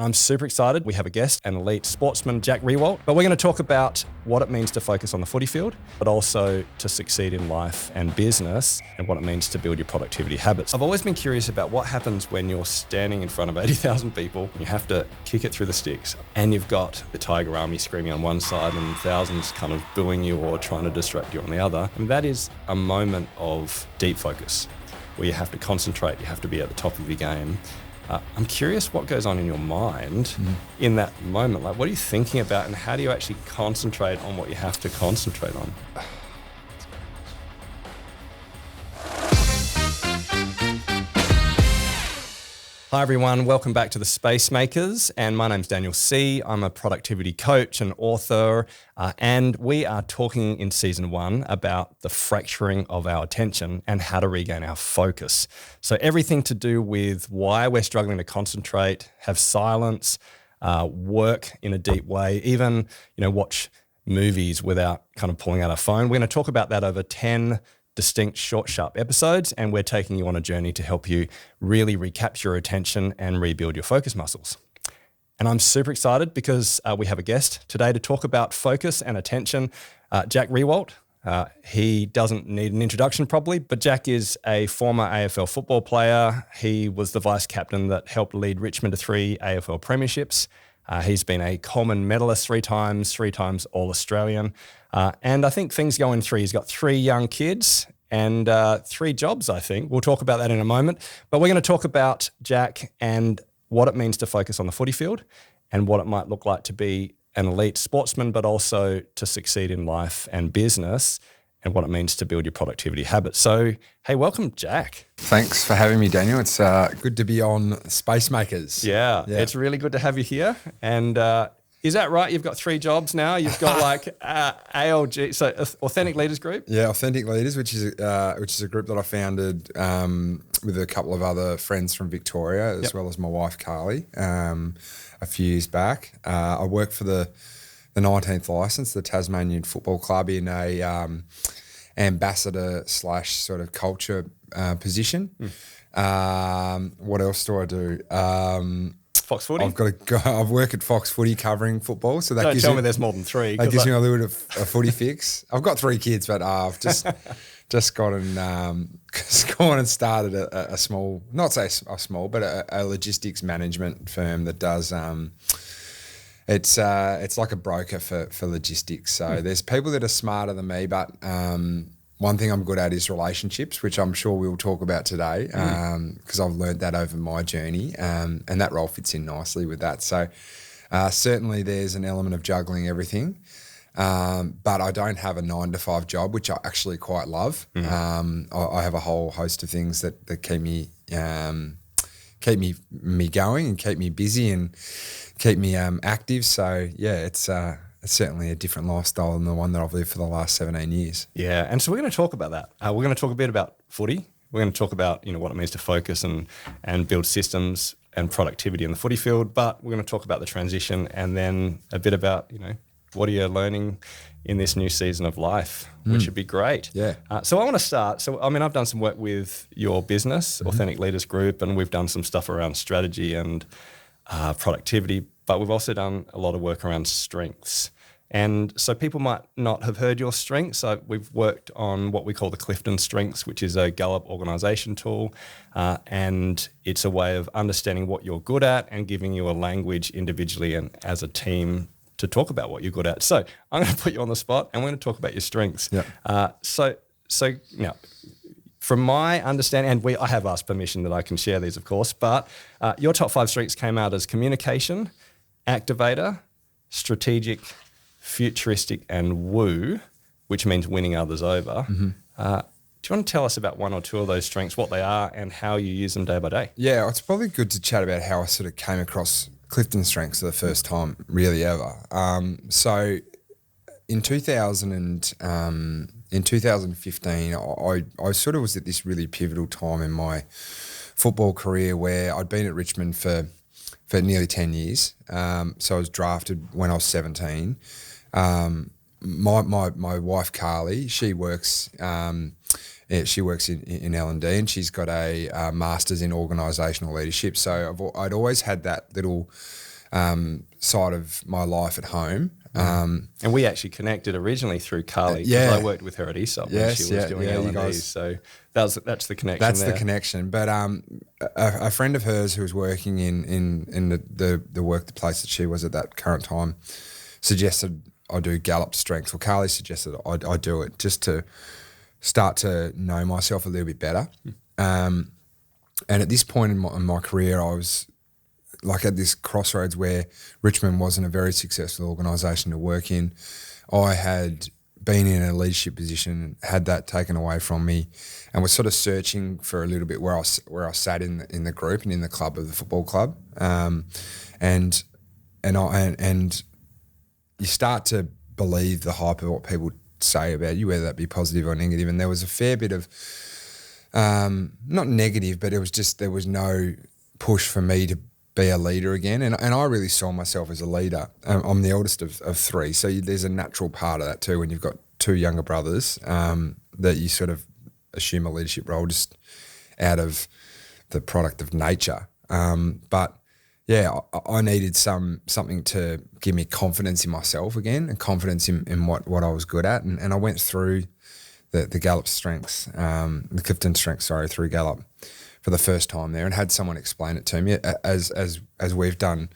I'm super excited. We have a guest, an elite sportsman, Jack Riewoldt. But we're going to talk about what it means to focus on the footy field, but also to succeed in life and business, and what it means to build your productivity habits. I've always been curious about what happens when you're standing in front of 80,000 people, and you have to kick it through the sticks, and you've got the Tiger Army screaming on one side and thousands kind of booing you or trying to distract you on the other. And that is a moment of deep focus, where you have to concentrate, you have to be at the top of your game. I'm curious what goes on in your mind in that moment. Like, what are you thinking about, and how do you actually concentrate on what you have to concentrate on? Hi everyone, welcome back to the Space Makers, and my name's Daniel Sih. I'm a productivity coach and author, and we are talking in season 1 about the fracturing of our attention and how to regain our focus. So everything to do with why we're struggling to concentrate, have silence, work in a deep way, even watch movies without kind of pulling out our phone. We're going to talk about that over 10 distinct short, sharp episodes, and we're taking you on a journey to help you really recapture your attention and rebuild your focus muscles. And I'm super excited because we have a guest today to talk about focus and attention, Jack Riewoldt. He doesn't need an introduction probably, but Jack is a former AFL football player. He was the vice captain that helped lead Richmond to 3 AFL premierships. He's been a Coleman medalist 3 times All-Australian. And I think things go in 3. He's got 3 young kids and 3 jobs, I think. We'll talk about that in a moment. But we're going to talk about Jack and what it means to focus on the footy field and what it might look like to be an elite sportsman, but also to succeed in life and business, and what it means to build your productivity habits. So, hey, welcome, Jack. Thanks for having me, Daniel. It's good to be on Space Makers. Yeah, it's really good to have you here. And is that right? You've got 3 jobs now. You've got like ALG, so Authentic Leaders Group. Yeah, Authentic Leaders, which is a group that I founded with a couple of other friends from Victoria, as well as my wife Carly, a few years back. I work for the 19th licence, the Tasmanian Football Club, in a ambassador / sort of culture position. What else do I do? Fox Footy. I've got to go. I've worked at Fox Footy covering football, so that Don't gives tell me, me there's more than 3. That gives me a little bit of a footy fix. I've got 3 kids, but I've gone and started a small, not say a small, but a logistics management firm that does. It's like a broker for logistics. So there's people that are smarter than me, but one thing I'm good at is relationships, which I'm sure we'll talk about today, because I've learned that over my journey, and that role fits in nicely with that. So certainly there's an element of juggling everything, but I don't have a 9-to-5 job, which I actually quite love. I have a whole host of things that keep me going and keep me busy and keep me active. So yeah, it's certainly a different lifestyle than the one that I've lived for the last 17 years. Yeah, and so we're going to talk about that. We're going to talk a bit about footy. We're going to talk about what it means to focus and build systems and productivity in the footy field. But we're going to talk about the transition, and then a bit about what are you learning in this new season of life, which would be great. Yeah. So I want to start. So I've done some work with your business, Authentic Leaders Group, and we've done some stuff around strategy and productivity. But we've also done a lot of work around strengths. And so people might not have heard your strengths. So we've worked on what we call the Clifton Strengths, which is a Gallup organisation tool. And it's a way of understanding what you're good at and giving you a language individually and as a team to talk about what you're good at. So I'm going to put you on the spot and we're going to talk about your strengths. Yeah. So now, from my understanding, and I have asked permission that I can share these, of course, but your top 5 strengths came out as communication, activator, strategic, futuristic, and woo, which means winning others over. Do you want to tell us about 1 or 2 of those strengths, what they are and how you use them day by day? Yeah, it's probably good to chat about how I sort of came across Clifton Strengths for the first time really ever. So in 2015, I sort of was at this really pivotal time in my football career where I'd been at Richmond for nearly 10 years. So I was drafted when I was 17. My wife Carly, she works in L&D, and she's got a master's in organisational leadership. So I'd always had that little side of my life at home. And we actually connected originally through Carly, because yeah. I worked with her at ESOP when Yes, she was doing L&D. guys. So that's the connection. That's there. the connection. But a friend of hers who was working in the workplace that she was at that current time suggested I do Gallup strength. Well, Carly suggested I do it just to start to know myself a little bit better. And at this point in my career, I was like at this crossroads where Richmond wasn't a very successful organisation to work in. I had been in a leadership position, had that taken away from me, and was sort of searching for a little bit where I sat in the group and in the club of the football club, and you start to believe the hype of what people say about you, whether that be positive or negative. And there was a fair bit of not negative, but it was just there was no push for me to be a leader again. And I really saw myself as a leader. I'm the eldest of three, so there's a natural part of that too when you've got two younger brothers, that you sort of assume a leadership role just out of the product of nature. But yeah, I needed something to give me confidence in myself again and confidence in what I was good at. And I went through the Gallup strengths, the Clifton strengths, through Gallup for the first time there, and had someone explain it to me as we've done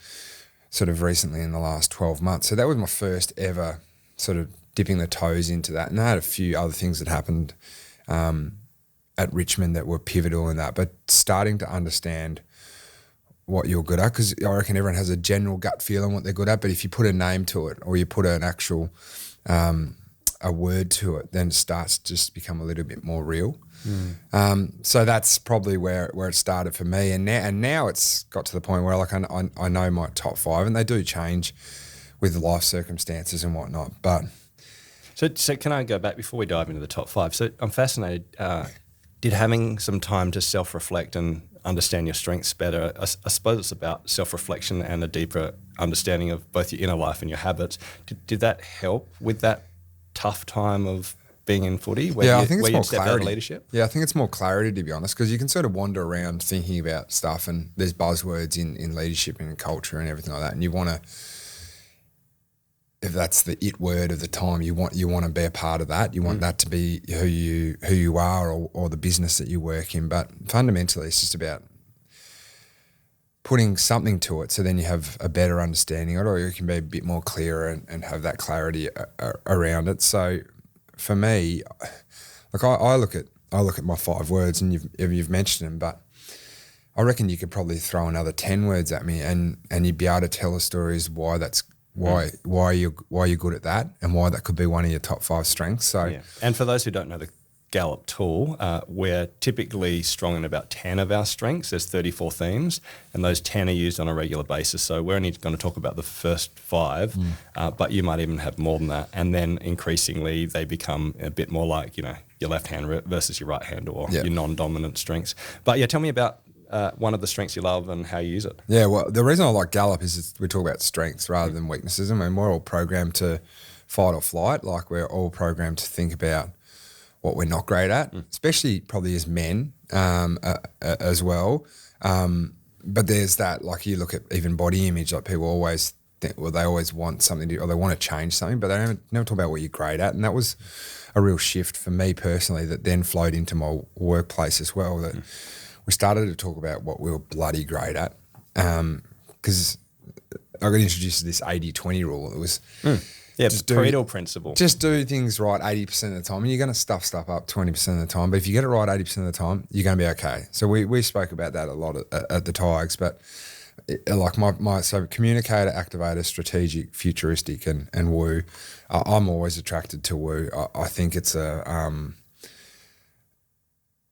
sort of recently in the last 12 months. So that was my first ever sort of dipping the toes into that. And I had a few other things that happened at Richmond that were pivotal in that, but starting to understand what you're good at, because I reckon everyone has a general gut feeling what they're good at, but if you put a name to it or you put an actual a word to it, then it starts to just become a little bit more real. So that's probably where it started for me, and now it's got to the point where like I know my top five, and they do change with life circumstances and whatnot. But so can I go back before we dive into the top five? So I'm fascinated. Did having some time to self-reflect and understand your strengths better, I suppose it's about self-reflection and a deeper understanding of both your inner life and your habits. Did that help with that tough time of being in footy? I think it's more step out of clarity. Leadership? Yeah, I think it's more clarity, to be honest, because you can sort of wander around thinking about stuff, and there's buzzwords in leadership and in culture and everything like that, and you want to, if that's the it word of the time, you want to be a part of that. You want that to be who you are, or the business that you work in. But fundamentally, it's just about putting something to it, so then you have a better understanding of it, or you can be a bit more clearer and have that clarity around it. So for me, like I look at my 5 words, and you've mentioned them, but I reckon you could probably throw another 10 words at me, and you'd be able to tell the stories why you're good at that, and why that could be one of your top 5 strengths. So, yeah. And for those who don't know the Gallup tool, we're typically strong in about 10 of our strengths. There's 34 themes, and those 10 are used on a regular basis. So we're only going to talk about the first 5, but you might even have more than that. And then increasingly they become a bit more like, your left hand versus your right hand, or your non-dominant strengths. But yeah, tell me about one of the strengths you love and how you use it. Yeah, well, the reason I like Gallup is we talk about strengths rather than weaknesses. I mean, we're all programmed to fight or flight. Like, we're all programmed to think about what we're not great at, especially probably as men as well. But there's that, like, you look at even body image, like people always think, well, they always want something to, or they want to change something, but they never talk about what you're great at. And that was a real shift for me personally that then flowed into my workplace as well, that we started to talk about what we were bloody great at. Because I got introduced to this 80-20 rule. It was... Yeah, Pareto principle. Just do things right 80% of the time, and you're going to stuff up 20% of the time. But if you get it right 80% of the time, you're going to be okay. So we spoke about that a lot at the Tigers. But so communicator, activator, strategic, futuristic, and woo. I'm always attracted to woo. I think it's something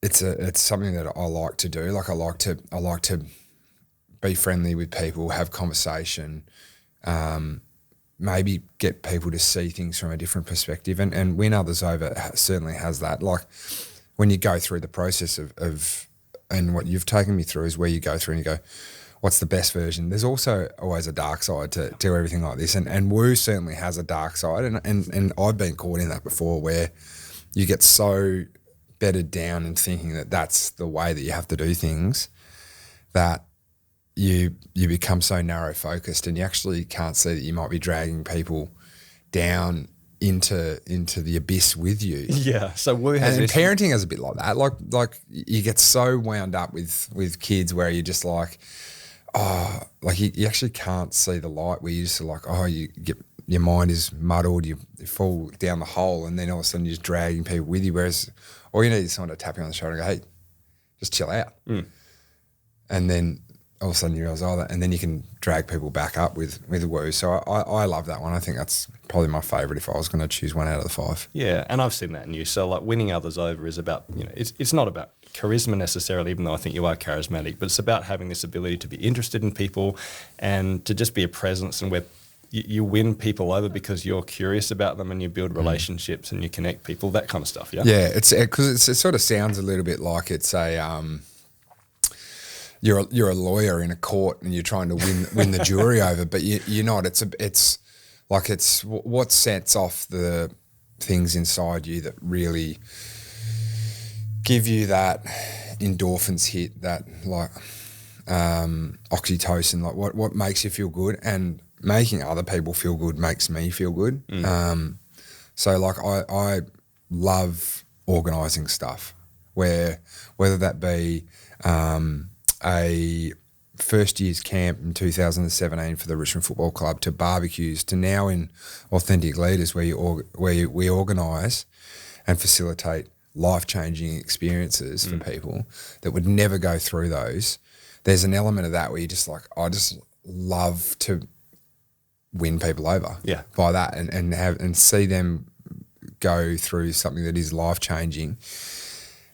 that I like to do. Like, I like to be friendly with people, have conversation. Maybe get people to see things from a different perspective, and win others over certainly has that. Like, when you go through the process of and what you've taken me through is where you go through and you go, what's the best version? There's also always a dark side to everything like this, and woo certainly has a dark side, and I've been caught in that before, where you get so bedded down in thinking that that's the way that you have to do things, that you become so narrow focused, and you actually can't see that you might be dragging people down into the abyss with you. Yeah. So Woo has And this. parenting is a bit like that. Like you get so wound up with kids where you're just like, oh, like you actually can't see the light. Where you just like, oh, you get your mind is muddled, you fall down the hole, and then all of a sudden you're just dragging people with you. Whereas all you need is someone to tap you on the shoulder and go, hey, just chill out. And then all of a sudden you realise, oh, that, and then you can drag people back up with Woo. So I love that one. I think that's probably my favourite if I was going to choose one out of the 5. Yeah, and I've seen that in you. So like winning others over is about, it's not about charisma necessarily, even though I think you are charismatic, but it's about having this ability to be interested in people and to just be a presence, and where you win people over because you're curious about them and you build relationships and you connect people, that kind of stuff. Yeah. Yeah, it's because it sort of sounds a little bit like it's a you're a lawyer in a court and you're trying to win the jury over, but you're not. It's what sets off the things inside you that really give you that endorphins hit, that like oxytocin, like what makes you feel good, and making other people feel good makes me feel good. So like I love organising stuff, whether that be a first year's camp in 2017 for the Richmond Football Club, to barbecues, to now in Authentic Leaders where we organise and facilitate life-changing experiences for people that would never go through those. There's an element of that where you just like, I just love to win people over by that and see them go through something that is life-changing.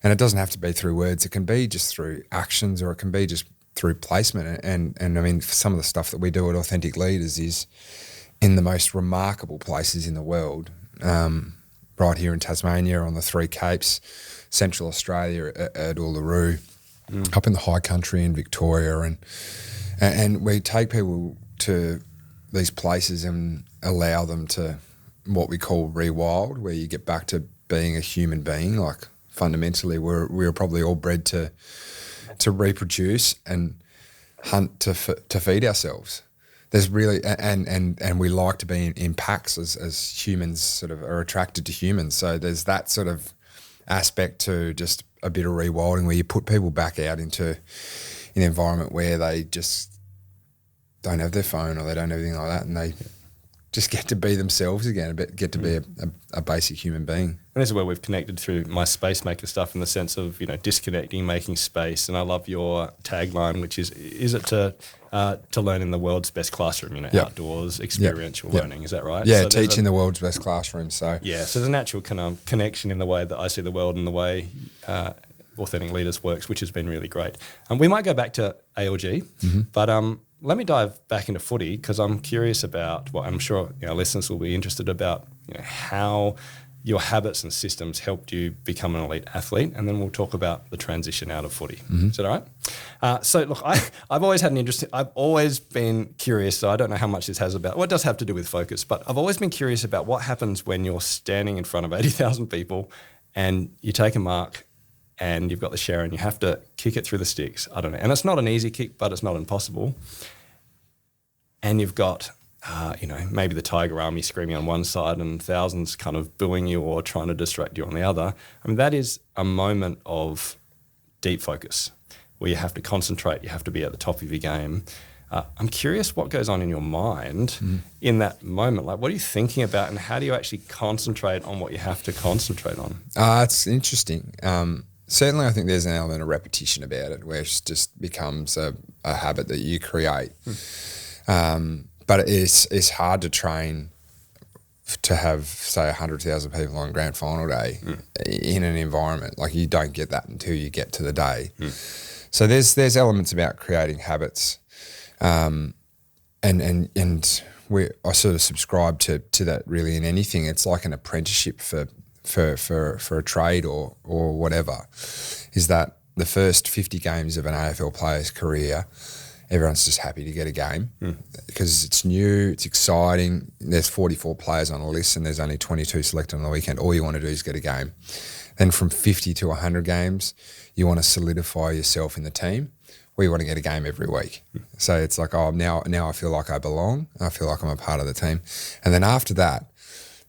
And it doesn't have to be through words. It can be just through actions, or it can be just through placement. And I mean, some of the stuff that we do at Authentic Leaders is in the most remarkable places in the world, right here in Tasmania, on the 3 Capes, Central Australia at Uluru, up in the high country in Victoria. And we take people to these places and allow them to what we call rewild, where you get back to being a human being. Like fundamentally, we're probably all bred to reproduce and hunt to feed ourselves. There's really and we like to be in packs as humans, sort of are attracted to humans. So there's that sort of aspect to just a bit of rewilding, where you put people back out into an environment where they just don't have their phone or they don't have anything like that, and they just get to be themselves again, get to be a basic human being. And this is where we've connected through my Spacemaker stuff, in the sense of, disconnecting, making space. And I love your tagline, which is it to learn in the world's best classroom, outdoors, experiential learning. Is that right? Yeah, so teaching the world's best classroom. So so there's a natural kind of connection in the way that I see the world and the way Authentic Leaders works, which has been really great. We might go back to ALG, but let me dive back into footy, because I'm curious about, well, I'm sure listeners will be interested about how your habits and systems helped you become an elite athlete, and then we'll talk about the transition out of footy. Is that all right? So look, I've always had an interest. I've always been curious. So I don't know how much this has about. Well, it does have to do with focus, but I've always been curious about what happens when you're standing in front of 80,000 people, and you take a mark, and you've got the share, and you have to kick it through the sticks. I don't know. And it's not an easy kick, but it's not impossible. And you've got, maybe the Tiger Army screaming on one side and thousands kind of booing you or trying to distract you on the other. I mean, that is a moment of deep focus where you have to concentrate, you have to be at the top of your game. I'm curious what goes on in your mind in that moment. Like, what are you thinking about, and how do you actually concentrate on what you have to concentrate on? It's interesting. Certainly, I think there's an element of repetition about it, where it just becomes a habit that you create. But it's hard to train to have, say, 100,000 people on grand final day in an environment. Like, you don't get that until you get to the day. So there's elements about creating habits, and I sort of subscribe to that really in anything. It's like an apprenticeship for a trade or whatever, is that the first 50 games of an AFL player's career, everyone's just happy to get a game because it's new, it's exciting. There's 44 players on a list and there's only 22 selected on the weekend. All you want to do is get a game. Then from 50 to 100 games, you want to solidify yourself in the team, we want to get a game every week. So it's like, oh, now I feel like I belong. I feel like I'm a part of the team. And then after that,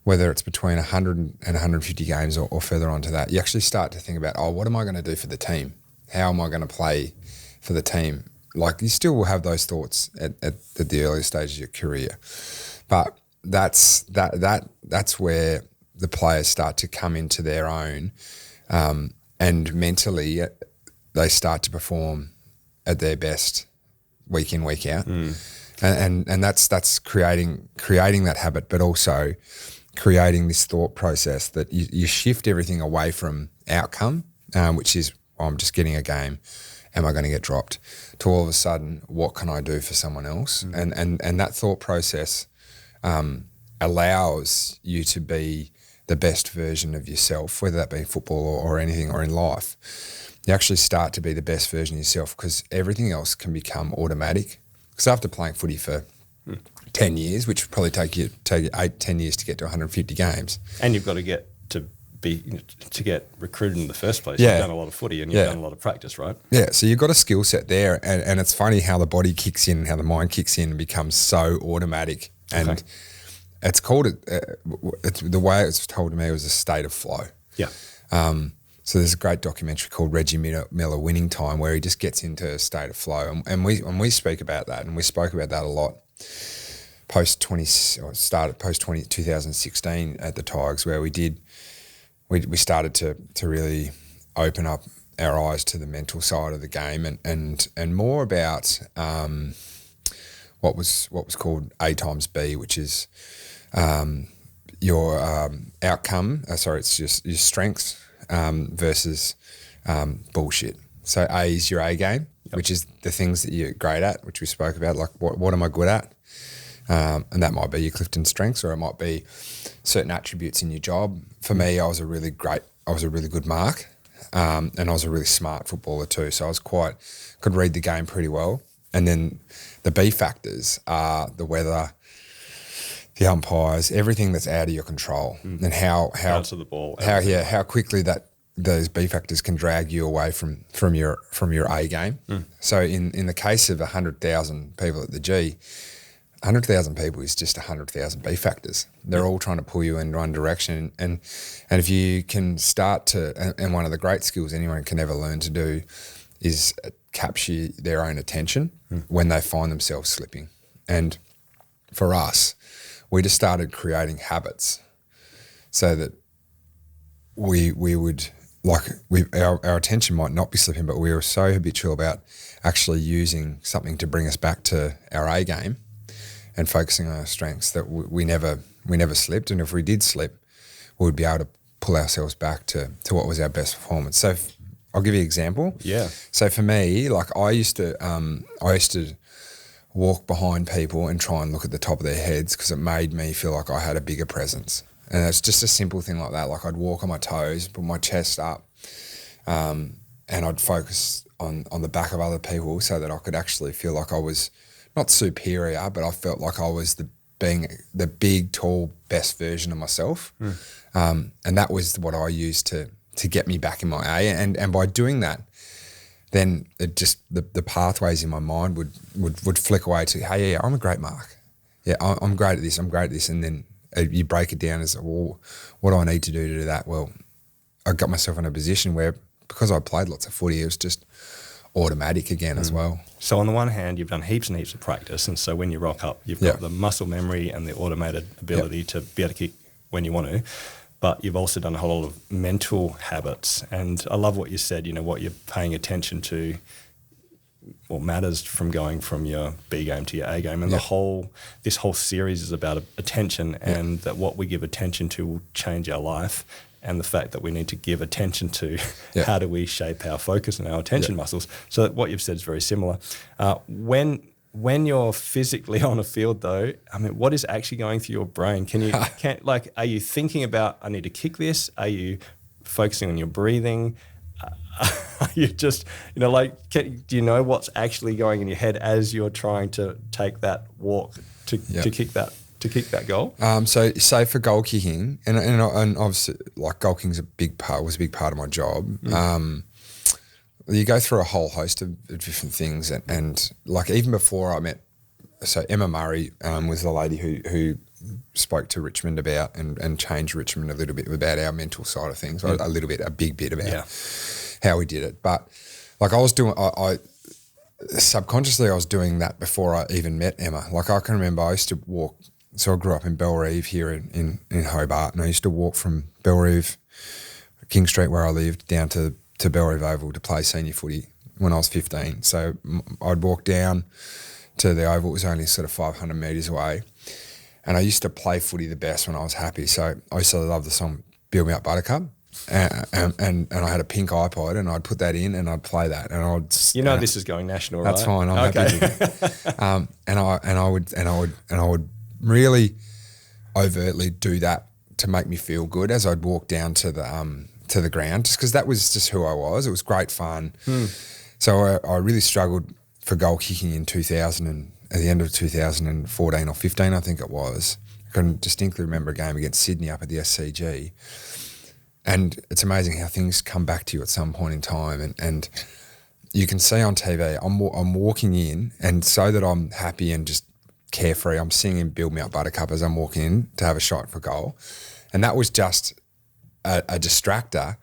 whether it's between 100 and 150 games or further on to that, you actually start to think about, oh, what am I going to do for the team? How am I going to play for the team? Like, you still will have those thoughts at the early stages of your career. But that's where the players start to come into their own, and mentally they start to perform at their best week in, week out. And that's creating that habit, but also creating this thought process that you shift everything away from outcome, which is, I'm just getting a game, am I going to get dropped, to all of a sudden, what can I do for someone else? And that thought process allows you to be the best version of yourself, whether that be in football or anything or in life. You actually start to be the best version of yourself, because everything else can become automatic. Because after playing footy for 10 years, which would probably take you 8-10 years to get to 150 games. And you've got to get recruited in the first place. Yeah. You've done a lot of footy and you've done a lot of practice, right? Yeah, so you've got a skill set there, and it's funny how the body kicks in and how the mind kicks in and becomes so automatic. And it's called, it's the way it's told to me, was a state of flow. Yeah. So there's a great documentary called Reggie Miller Winning Time, where he just gets into a state of flow. And we speak about that, and we spoke about that a lot post 2016 at the Tigers, where we started to really open up our eyes to the mental side of the game, and more about what was called A times B, which is your outcome. It's just your strengths versus bullshit. So A is your A game, which is the things that you're great at, which we spoke about, like what am I good at? And that might be your Clifton strengths, or it might be certain attributes in your job. For me, I was a really good mark, and I was a really smart footballer too. So I could read the game pretty well. And then the B factors are the weather, the umpires, everything that's out of your control, and how bounce of the ball, how quickly those B factors can drag you away from your A game. So in the case of 100,000 people at the G, 100,000 people is just 100,000 B factors. They're all trying to pull you in one direction. And if you can start to, and one of the great skills anyone can ever learn to do is capture their own attention when they find themselves slipping. And for us, we just started creating habits so that we would, our attention might not be slipping, but we were so habitual about actually using something to bring us back to our A game and focusing on our strengths that we never slipped. And if we did slip, we would be able to pull ourselves back to what was our best performance. So I'll give you an example. Yeah. So for me, I used to walk behind people and try and look at the top of their heads, because it made me feel like I had a bigger presence. And it's just a simple thing like that. Like, I'd walk on my toes, put my chest up, and I'd focus on the back of other people so that I could actually feel like I was not superior, but I felt like I was being the big, tall, best version of myself. And that was what I used to get me back in my A. And by doing that, then it just the pathways in my mind would flick away to, hey, yeah, I'm a great mark. Yeah, I'm great at this. I'm great at this. And then you break it down as, well, what do I need to do that? Well, I got myself in a position where, because I played lots of footy, it was just automatic again as well. So on the one hand, you've done heaps and heaps of practice, and so when you rock up, you've got the muscle memory and the automated ability to be able to kick when you want to. But you've also done a whole lot of mental habits. And I love what you said, what you're paying attention to, what matters from going from your B game to your A game. And this whole series is about attention, and that what we give attention to will change our life. And the fact that we need to give attention to how do we shape our focus and our attention muscles. So what you've said is very similar. When you're physically on a field, though, I mean, what is actually going through your brain? Are you thinking about, I need to kick this? Are you focusing on your breathing? Are you just, do you know what's actually going in your head as you're trying to take that walk to kick that goal? So for goal kicking, and obviously, goal kicking was a big part of my job. you go through a whole host of different things, and like even before I met, so Emma Murray was the lady who spoke to Richmond about and changed Richmond a little bit about our mental side of things, a big bit about how we did it. But like I was doing, I subconsciously I was doing that before I even met Emma. Like I can remember I used to walk. So I grew up in Bellerive here in Hobart, and I used to walk from Bellerive, King Street where I lived, down to Bellerive Oval to play senior footy when I was 15. So I'd walk down to the Oval. It was only sort of 500 metres away. And I used to play footy the best when I was happy. So I used to love the song Build Me Up Buttercup. And I had a pink iPod, and I'd put that in and I'd play that, and I'd this is going national, right? That's fine. I'm happy with it. And I would really overtly do that to make me feel good as I'd walk down to the ground, just because that was just who I was. It was great fun. So I really struggled for goal kicking in 2000 and at the end of 2014 or 15, I think it was. I can distinctly remember a game against Sydney up at the SCG. And it's amazing how things come back to you at some point in time. And you can see on TV, I'm walking in, and so that I'm happy and just carefree, I'm singing Build Me Up Buttercup as I'm walking in to have a shot for goal. And that was just a distractor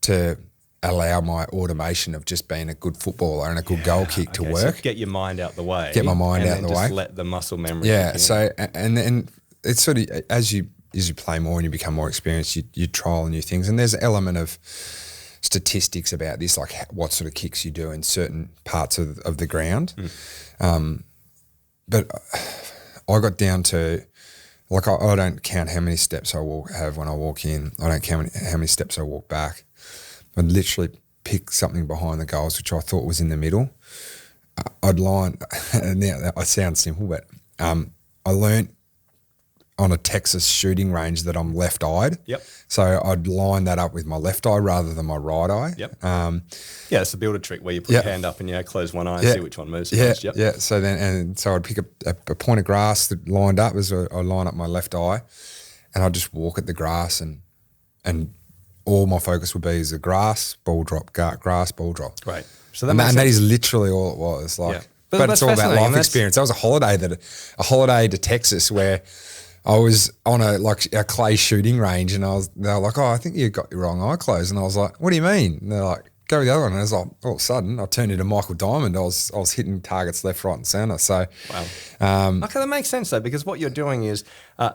to allow my automation of just being a good footballer and a good goal kick to work. So get your mind out the way. Get my mind out the way. And just let the muscle memory. Yeah. So, and then it's sort of, as you play more and you become more experienced, you trial new things. And there's an element of statistics about this, like what sort of kicks you do in certain parts of the ground. But I got down to, like, I don't count how many steps I have when I walk in. I don't count how many steps I walk back. I'd literally pick something behind the goals, which I thought was in the middle. I'd line, now I sound simple, but I learnt on a Texas shooting range that I'm left-eyed. Yep. So I'd line that up with my left eye rather than my right eye. Yep. It's the builder trick where you put your hand up and close one eye and see which one moves first. Yeah. So I'd pick a point of grass that lined up as I line up my left eye, and I'd just walk at the grass, and all my focus would be is the grass, ball drop, grass, ball drop. Great. So that is literally all it was. Like, but it's all about life experience. That was a holiday to Texas where I was on a clay shooting range, and they were like, "Oh, I think you got your wrong eye closed." And I was like, "What do you mean?" And they're like, "Go with the other one." And I was like, all of a sudden, I turned into Michael Diamond. I was hitting targets left, right, and centre. So, wow. Okay, that makes sense though, because what you're doing is,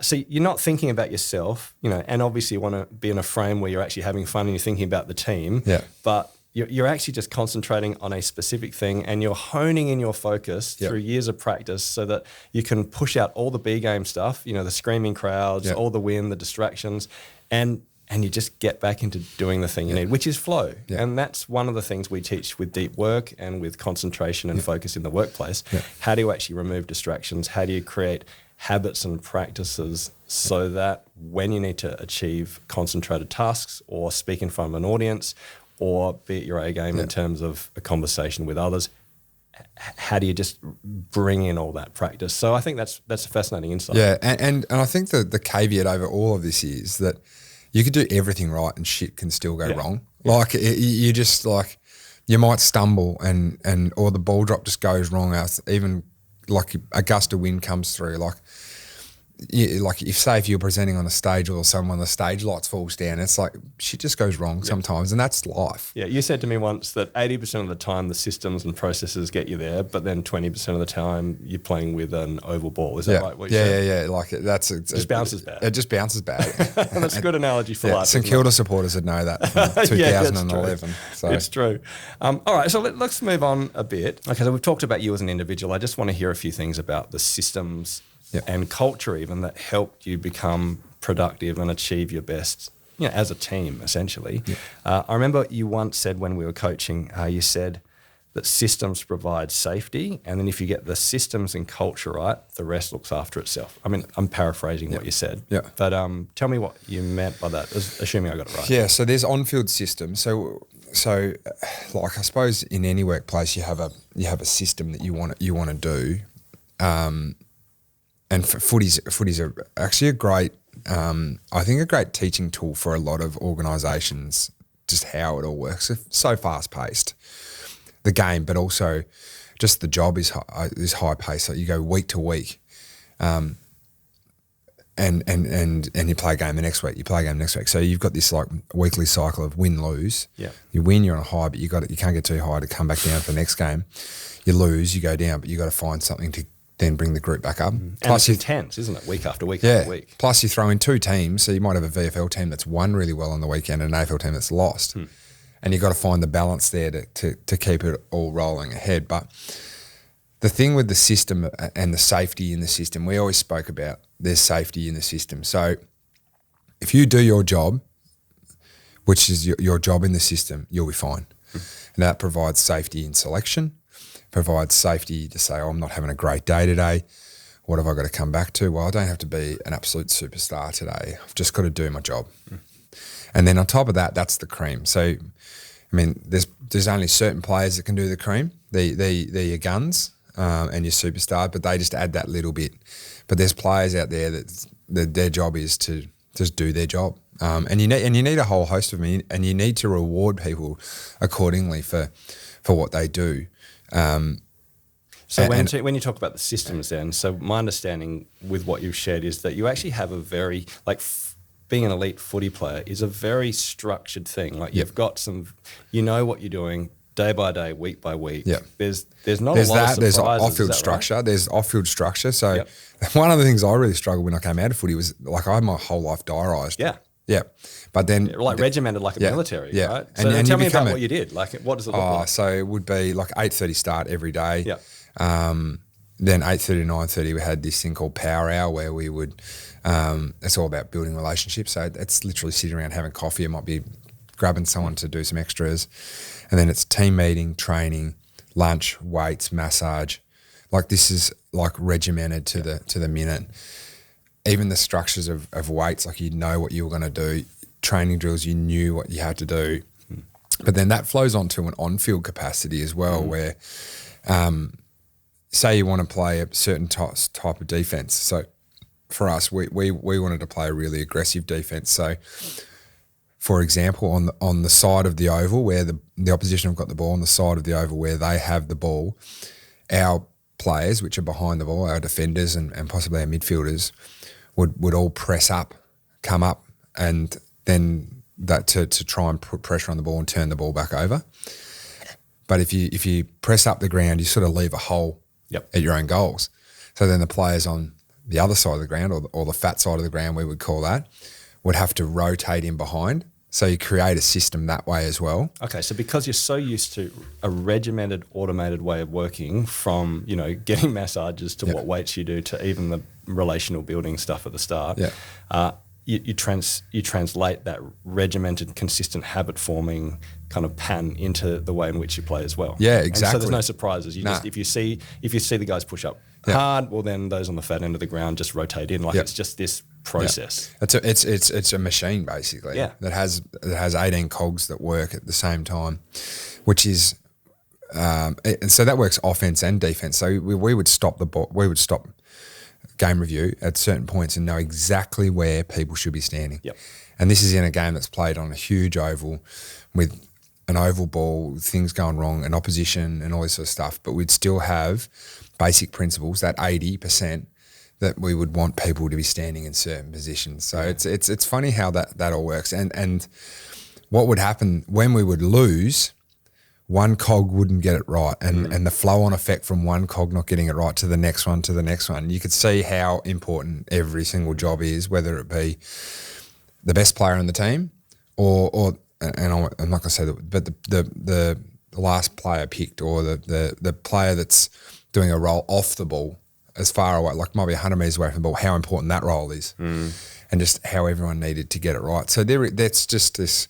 so you're not thinking about yourself, and obviously you want to be in a frame where you're actually having fun and you're thinking about the team. Yeah. But you're actually just concentrating on a specific thing, and you're honing in your focus through years of practice so that you can push out all the B game stuff, the screaming crowds, all the wind, the distractions, and you just get back into doing the thing you need, which is flow. Yeah. And that's one of the things we teach with deep work and with concentration and focus in the workplace. Yeah. How do you actually remove distractions? How do you create habits and practices so that when you need to achieve concentrated tasks or speak in front of an audience or be at your A game in terms of a conversation with others, how do you just bring in all that practice? So I think that's a fascinating insight. Yeah, and I think the caveat over all of this is that you could do everything right and shit can still go wrong. Yeah. Like you just you might stumble and or the ball drop just goes wrong. Even like a gust of wind comes through. If you're presenting on a stage or someone, the stage lights falls down, it's like shit just goes wrong sometimes, and that's life. Yeah, you said to me once that 80% of the time the systems and processes get you there, but then 20% of the time you're playing with an oval ball. Is that right? What you said? Yeah. Like it just bounces bad. It just bounces bad. That's a good analogy for life. St Kilda supporters would know that from 2011. So. It's true. All right, so let's move on a bit. Okay, so we've talked about you as an individual. I just want to hear a few things about the systems and culture even that helped you become productive and achieve your best, as a team, essentially. Yeah. I remember you once said when we were coaching, you said that systems provide safety, and then if you get the systems and culture right, the rest looks after itself. I mean, I'm paraphrasing what you said, but tell me what you meant by that, assuming I got it right. Yeah, so there's on-field systems. So like I suppose in any workplace you have a system that you want to do. And footies are actually a great, I think a great teaching tool for a lot of organisations just how it all works. It's so fast paced, the game, but also just the job is high paced. So you go week to week, and you play a game the next week. You play a game the next week. So you've got this like weekly cycle of win lose. Yeah. You win, you're on a high, but you can't get too high to come back down for the next game. You lose, you go down, but you got to find something to then bring the group back up. Plus, it's intense, isn't it? Week after week yeah. after week. Plus, you throw in two teams, so you might have a VFL team that's won really well on the weekend and an AFL team that's lost, and you've got to find the balance there to keep it all rolling ahead. But the thing with the system and the safety in the system, we always spoke about there's safety in the system. So if you do your job, which is your job in the system, you'll be fine. And that provides safety in selection, provides safety to say, oh, I'm not having a great day today. What have I got to come back to? Well, I don't have to be an absolute superstar today. I've just got to do my job. And then on top of that, that's the cream. So, I mean, there's only certain players that can do the cream. They're your guns and your superstar, but they just add that little bit. But there's players out there that their job is to just do their job. And you need a whole host of them, and you need to reward people accordingly for what they do. So when you talk about the systems then, so my understanding with what you've shared is that you actually have a very, being an elite footy player is a very structured thing. Like you've got you know what you're doing day by day, week by week. Yeah. There's not a lot of surprises. There's off-field structure. Right? There's off-field structure. So one of the things I really struggled when I came out of footy was like I had my whole life diarised. Yeah. Yeah. But then regimented like a military, right? So and tell me about what you did. Like what does it look like? So it would be like 8:30 start every day. Yeah. Then 8:30 to 9:30 we had this thing called Power Hour where we would it's all about building relationships. So it's literally sitting around having coffee. It might be grabbing someone to do some extras. And then it's team meeting, training, lunch, weights, massage. Like this is like regimented to the minute. Even the structures of weights, like you know what you were going to do. Training drills, you knew what you had to do. But then that flows onto an on-field capacity as well where say you want to play a certain type of defence. So for us, we wanted to play a really aggressive defence. So for example, on the side of the oval where the opposition have got the ball, on the side of the oval where they have the ball, our players, which are behind the ball, our defenders and possibly our midfielders, would all press up, come up, and then that to try and put pressure on the ball and turn the ball back over. But if you press up the ground, you sort of leave a hole at your own goals. So then the players on the other side of the ground or the fat side of the ground, we would call that, would have to rotate in behind. So you create a system that way as well. Okay, so because you're so used to a regimented, automated way of working from, getting massages to what weights you do to even the relational building stuff at the start, you translate that regimented, consistent habit-forming kind of pattern into the way in which you play as well. Yeah, exactly. And so there's no surprises. Just if you see the guys push up hard, well then those on the fat end of the ground just rotate in. It's just this process. Yeah. It's a machine basically. That has 18 cogs that work at the same time, which is and so that works offense and defense. So we would stop the ball. We would stop game review at certain points and know exactly where people should be standing. Yep. And this is in a game that's played on a huge oval with an oval ball, things going wrong, an opposition and all this sort of stuff. But we'd still have basic principles, that 80% that we would want people to be standing in certain positions. So it's funny how that all works. And what would happen when we would lose, one cog wouldn't get it right, and the flow-on effect from one cog not getting it right to the next one, you could see how important every single job is, whether it be the best player on the team or I'm not going to say that, but the last player picked or the player that's doing a role off the ball as far away, like might be 100 metres away from the ball, how important that role is and just how everyone needed to get it right. So that's just this...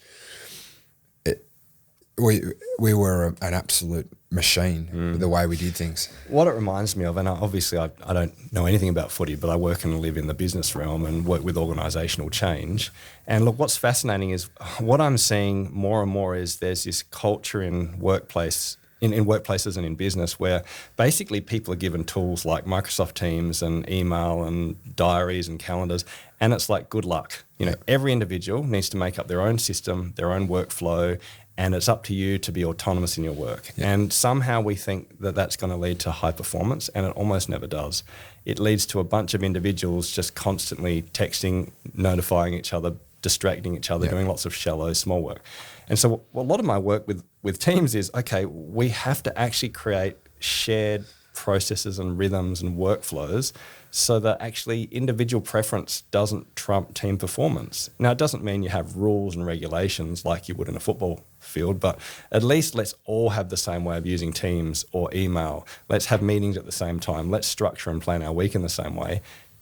We were an absolute machine with the way we did things. What it reminds me of, and obviously I don't know anything about footy, but I work and live in the business realm and work with organisational change. And look, what's fascinating is what I'm seeing more and more is there's this culture in workplace in workplaces and in business, where basically people are given tools like Microsoft Teams and email and diaries and calendars, and it's like, good luck. Every individual needs to make up their own system, their own workflow, and it's up to you to be autonomous in your work. Yeah. And somehow we think that that's going to lead to high performance, and it almost never does. It leads to a bunch of individuals just constantly texting, notifying each other, distracting each other, doing lots of shallow, small work. And so a lot of my work with teams is, okay, we have to actually create shared processes and rhythms and workflows so that actually individual preference doesn't trump team performance. Now, it doesn't mean you have rules and regulations like you would in a football field, but at least let's all have the same way of using Teams or email. Let's have meetings at the same time. Let's structure and plan our week in the same way.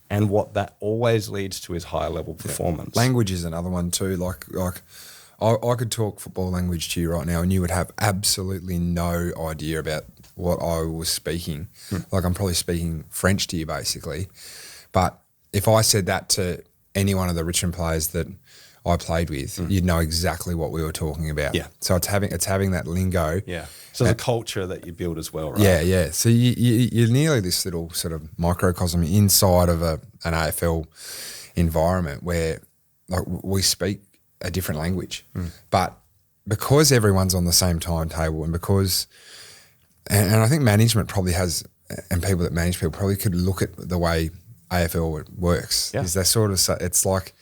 And what that always leads to is higher level performance. Language is another one too. Like I could talk football language to you right now and you would have absolutely no idea about what I was speaking. Like I'm probably speaking French to you basically. But if I said that to any one of the Richmond players that I played with, you'd know exactly what we were talking about. Yeah. So it's having that lingo. Yeah. So there's a culture that you build as well, right? Yeah, yeah. So you're nearly this little sort of microcosm inside of an AFL environment where like we speak a different language. But because everyone's on the same timetable and because and I think management probably has, and people that manage people probably could look at the way AFL works. Yeah. Is they sort of, it's like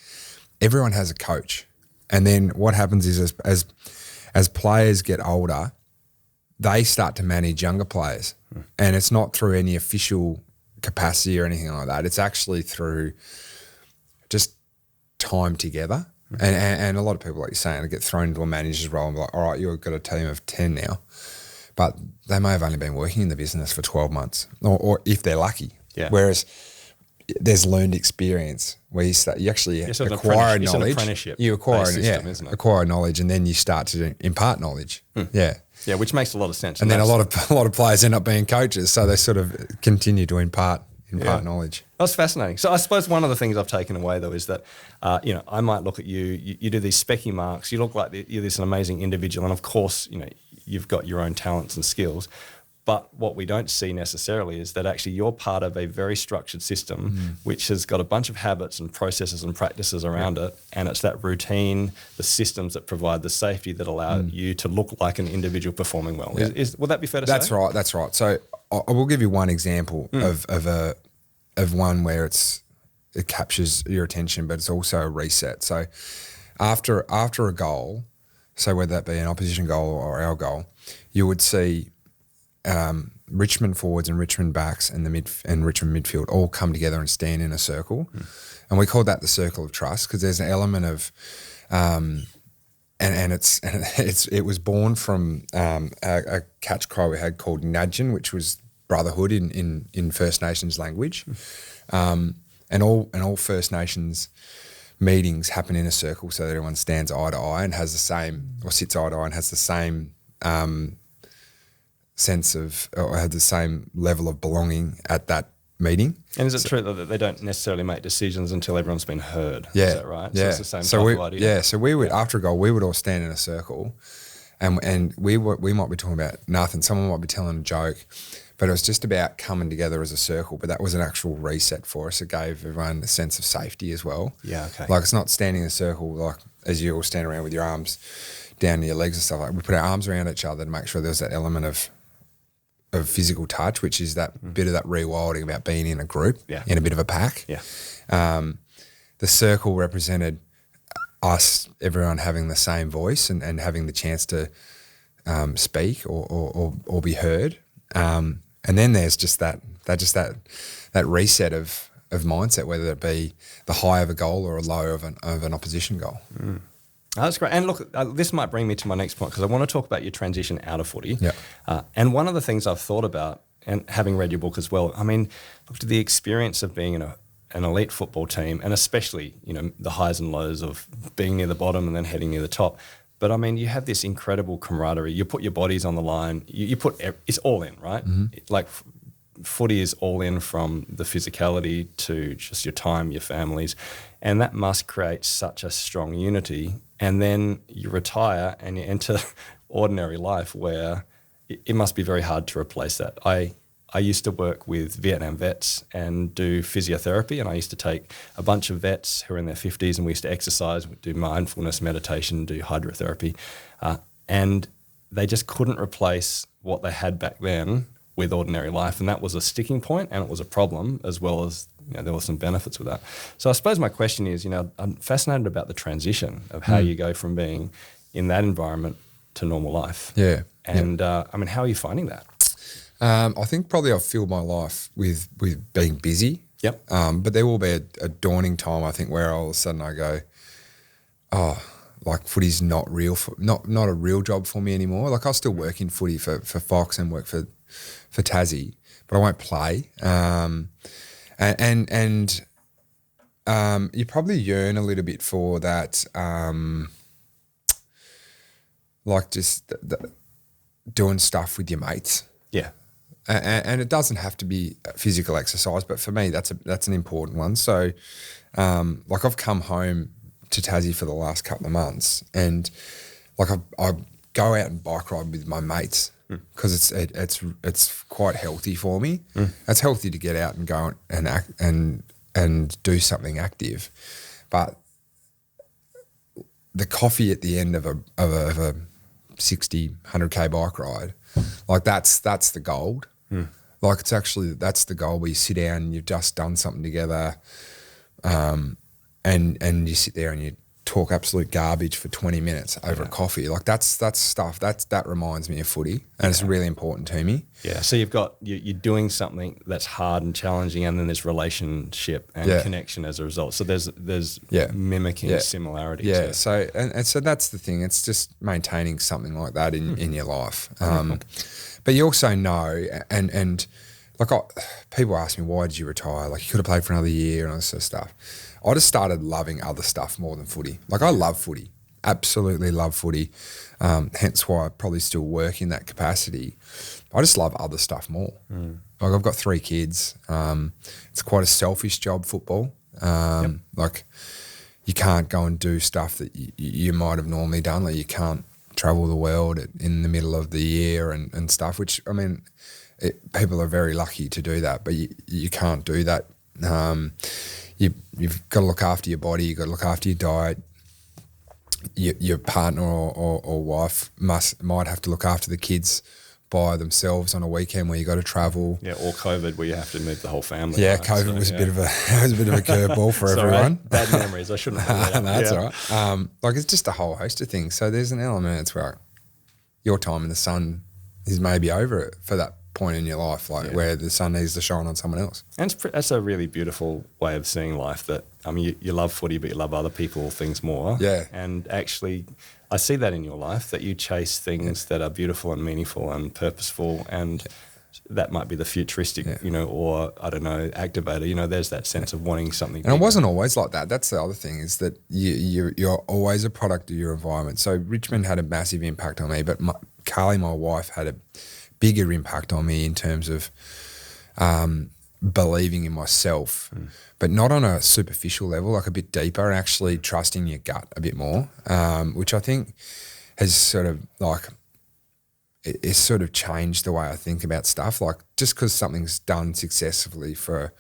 everyone has a coach. And then what happens is as players get older, they start to manage younger players. And it's not through any official capacity or anything like that. It's actually through just time together. And a lot of people, like you're saying, get thrown into a manager's role and be like, all right, you've got a team of 10 now. But they may have only been working in the business for 12 months or if they're lucky. Yeah. Whereas there's learned experience where you actually acquire knowledge. It's an apprenticeship. You acquire, system, isn't it? Acquire knowledge and then you start to impart knowledge. Yeah. Yeah, which makes a lot of sense. And then a lot of players end up being coaches, so they sort of continue to impart knowledge. That's fascinating. So I suppose one of the things I've taken away though is that, I might look at you do these specky marks, you look like you're this amazing individual, and of course, you've got your own talents and skills. But what we don't see necessarily is that actually you're part of a very structured system which has got a bunch of habits and processes and practices around it, and it's that routine, the systems that provide the safety that allow you to look like an individual performing well. Yeah. Would that be fair to say? That's right. So I will give you one example of one where it captures your attention, but it's also a reset. So after a goal, so whether that be an opposition goal or our goal, you would see Richmond forwards and Richmond backs and Richmond midfield all come together and stand in a circle, and we call that the circle of trust because there's an element of, and it was born from a catch cry we had called Nadjin, which was brotherhood in First Nations language, and all First Nations meetings happen in a circle so that everyone stands eye to eye and has the same, or sits eye to eye and has the same sense of, or had the same level of belonging at that meeting. And is it true that they don't necessarily make decisions until everyone's been heard? Yeah. Is that right? Yeah. So it's the same type of idea. Yeah. So we would, after a goal, we would all stand in a circle and we might be talking about nothing. Someone might be telling a joke, but it was just about coming together as a circle. But that was an actual reset for us. It gave everyone a sense of safety as well. Yeah, okay. Like it's not standing in a circle like as you all stand around with your arms down to your legs and stuff. Like we put our arms around each other to make sure there's that element of physical touch, which is that bit of that rewilding about being in a group, in a bit of a pack. Yeah. The circle represented us, everyone having the same voice and having the chance to speak or be heard. And then there's just that reset of mindset, whether it be the high of a goal or a low of an opposition goal. Oh, that's great. And look, this might bring me to my next point because I want to talk about your transition out of footy. Yeah. And one of the things I've thought about, and having read your book as well, I mean, look to the experience of being in an elite football team, and especially, the highs and lows of being near the bottom and then heading near the top. But I mean, you have this incredible camaraderie. You put your bodies on the line. It's all in, right? Like footy is all in, from the physicality to just your time, your families. And that must create such a strong unity. And then you retire and you enter ordinary life where it must be very hard to replace that. I used to work with Vietnam vets and do physiotherapy, and I used to take a bunch of vets who are in their 50s, and we used to exercise, do mindfulness meditation, do hydrotherapy, and they just couldn't replace what they had back then with ordinary life, and that was a sticking point, and it was a problem, as well as there were some benefits with that. So I suppose my question is, I'm fascinated about the transition of how you go from being in that environment to normal life. Yeah. And how are you finding that? I think probably I've filled my life with being busy. Yep. But there will be a dawning time, I think, where all of a sudden I go, like footy's not a real job for me anymore. Like I'll still work in footy for Fox and work for Tassie, but I won't play. You probably yearn a little bit for that, like just doing stuff with your mates. Yeah. And it doesn't have to be physical exercise, but for me, that's an important one. So, like I've come home to Tassie for the last couple of months, and like I go out and bike ride with my mates because it's quite healthy for me. It's healthy to get out and go and act and do something active, but the coffee at the end of a 60, 100K bike ride, like that's the gold. Like that's the goal where you sit down and you've just done something together, and you sit there and you talk absolute garbage for 20 minutes over a coffee. Like that's stuff that reminds me of footy, and it's really important to me. Yeah. So you're doing something that's hard and challenging, and then there's relationship and connection as a result. So there's mimicking similarity. Yeah. So and so that's the thing. It's just maintaining something like that in your life. But you also know, and like people ask me, why did you retire? Like you could have played for another year and all this sort of stuff. I just started loving other stuff more than footy. Like I love footy, absolutely love footy. Hence why I probably still work in that capacity. I just love other stuff more. Like I've got 3 kids. It's quite a selfish job, football. Like you can't go and do stuff that you might have normally done. Like you can't travel the world in the middle of the year and stuff, which, I mean, people are very lucky to do that, but you can't do that. You've got to look after your body, you've got to look after your diet. Your partner or wife might have to look after the kids by themselves on a weekend where you got to travel. Yeah, or COVID where you have to move the whole family. Yeah, right? COVID was a bit of a curveball for everyone. Bad memories. I shouldn't have done that. That's all right. Like it's just a whole host of things. So there's an element it's where your time in the sun is maybe over for that point in your life, like where the sun needs to shine on someone else. And that's a really beautiful way of seeing life. That I mean, you love footy, but you love other people, things more. Yeah. And actually, I see that in your life, that you chase things that are beautiful and meaningful and purposeful, and that might be the futuristic, or I don't know, activator. There's that sense of wanting something. And bigger. It wasn't always like that. That's the other thing, is that you're always a product of your environment. So Richmond had a massive impact on me, but Carly, my wife, had a bigger impact on me in terms of believing in myself, but not on a superficial level, like a bit deeper, and actually trusting your gut a bit more, which I think has sort of like it's sort of changed the way I think about stuff. Like just because something's done successfully for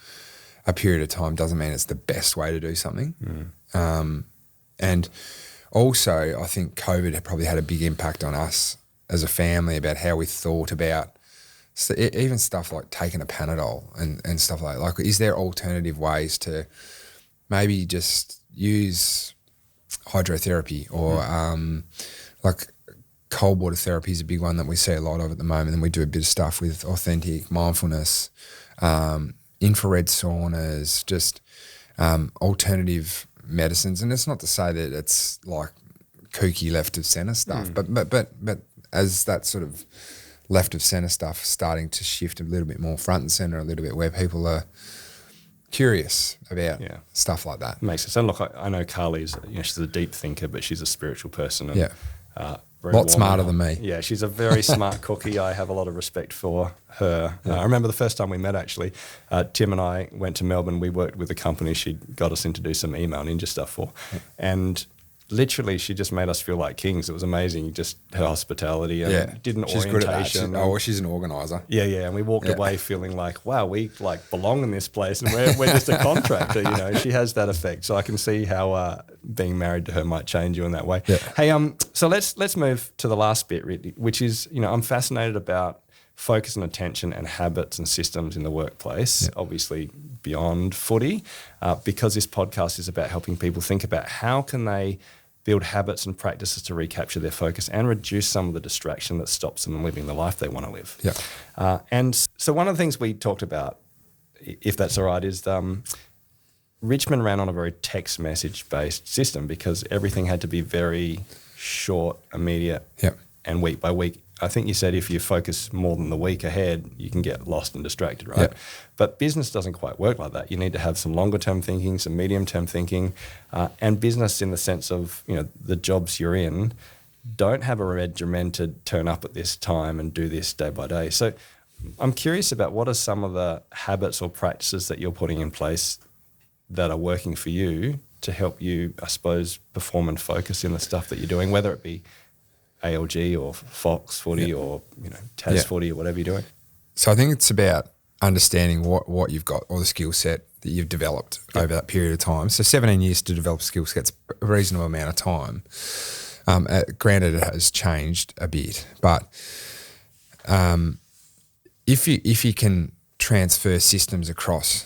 a period of time doesn't mean it's the best way to do something. And also I think COVID had probably had a big impact on us as a family about how we thought about even stuff like taking a Panadol and stuff like that. Like, is there alternative ways to maybe just use hydrotherapy or like cold water therapy is a big one that we see a lot of at the moment, and we do a bit of stuff with authentic mindfulness, infrared saunas, just alternative medicines. And it's not to say that it's like kooky left of centre stuff, but as that sort of left of centre stuff starting to shift a little bit more front and centre a little bit, where people are curious about stuff like that. Makes sense. And look, I know Carly's, she's a deep thinker, but she's a spiritual person. And, a lot smarter than me. Yeah, she's a very smart cookie. I have a lot of respect for her. I remember the first time we met, actually, Tim and I went to Melbourne. We worked with a company she got us in to do some email ninja stuff for. And literally, she just made us feel like kings. It was amazing. Just her hospitality and did an she's good at that. orientation. She's an organizer. Yeah. And we walked away feeling like, wow, we like belong in this place, and we're just a contractor. She has that effect. So I can see how being married to her might change you in that way. Yeah. Hey, so let's move to the last bit, really, which is, I'm fascinated about focus and attention and habits and systems in the workplace, obviously beyond footy, because this podcast is about helping people think about how can they build habits and practices to recapture their focus and reduce some of the distraction that stops them living the life they want to live. Yeah. And so one of the things we talked about, if that's all right, is Richmond ran on a very text message-based system because everything had to be very short, immediate, and week by week. I think you said if you focus more than the week ahead, you can get lost and distracted, right? But business doesn't quite work like that. You need to have some longer term thinking, some medium term thinking, and business in the sense of, the jobs you're in don't have a regimented turn up at this time and do this day by day. So I'm curious about what are some of the habits or practices that you're putting in place that are working for you to help you, I suppose, perform and focus in the stuff that you're doing, whether it be ALG or Fox footy or Tas footy or whatever you're doing. So I think it's about understanding what you've got or the skill set that you've developed over that period of time. So 17 years to develop skill sets, a reasonable amount of time. Granted, it has changed a bit, but if you can transfer systems across,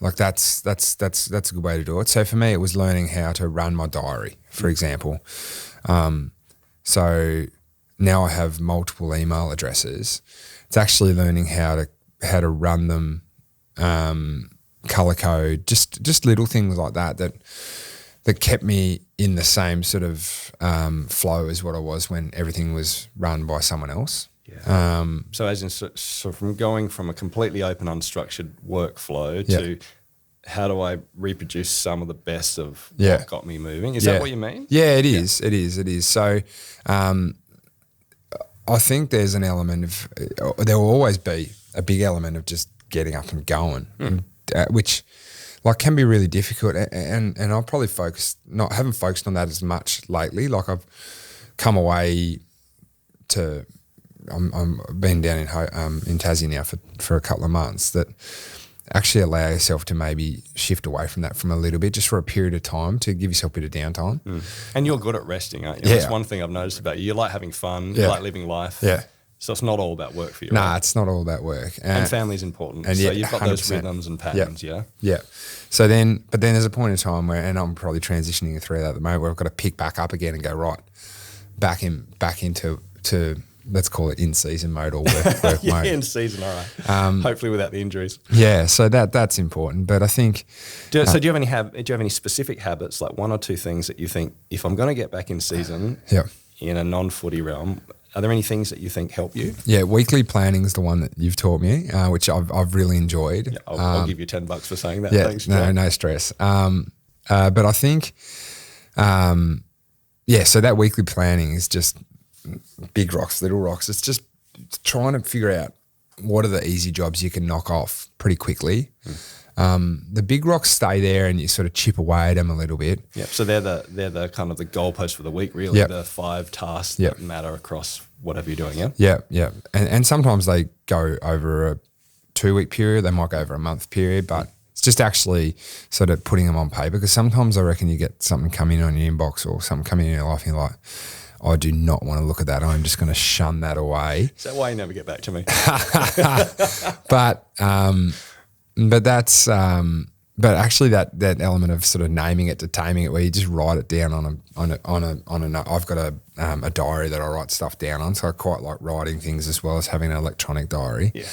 like that's a good way to do it. So for me, it was learning how to run my diary, for example. So now I have multiple email addresses. It's actually learning how to run them, color code, just little things like that kept me in the same sort of flow as what I was when everything was run by someone else. Yeah. So as in, so from going from a completely open, unstructured workflow to how do I reproduce some of the best of what got me moving? Is that what you mean? Yeah, it is. It is. So I think there's an element of, there will always be a big element of just getting up and going, which like can be really difficult. And I'll probably haven't focused on that as much lately. Like I've come away to, I've been down in Tassie now for a couple of months, that actually allow yourself to maybe shift away from that from a little bit, just for a period of time, to give yourself a bit of downtime. And you're good at resting, aren't you? That's one thing I've noticed about you. You like having fun, you like living life. Yeah. So it's not all about work for you, Nah, right? it's not all about work. And family's important. And so you've got 100%. those rhythms and patterns, Yeah. So but then there's a point in time where, and I'm probably transitioning through that at the moment, where I've got to pick back up again and go, right, back into let's call it in-season mode or work mode. In season, all right. Hopefully without the injuries. Yeah, so that's important. But I think... do you have any specific habits, like one or two things that you think, if I'm going to get back in season in a non-footy realm, are there any things that you think help you? Yeah, weekly planning is the one that you've taught me, which I've really enjoyed. Yeah, I'll give you $10 for saying that. Yeah, Thanks, no stress. But I think, so that weekly planning is just big rocks, little rocks. It's just trying to figure out what are the easy jobs you can knock off pretty quickly. The big rocks stay there and you sort of chip away at them a little bit. Yeah, so they're the kind of the goalpost for the week, really. Yep. The 5 tasks that matter across whatever you're doing. Yeah. And sometimes they go over a 2-week period. They might go over a month period, but it's just actually sort of putting them on paper, because sometimes I reckon you get something coming on your inbox or something coming in your life and you're like, I do not want to look at that. I'm just going to shun that away. Is that why you never get back to me? But that's but actually that element of sort of naming it to taming it, where you just write it down on a I've got a diary that I write stuff down on, so I quite like writing things as well as having an electronic diary. Yeah.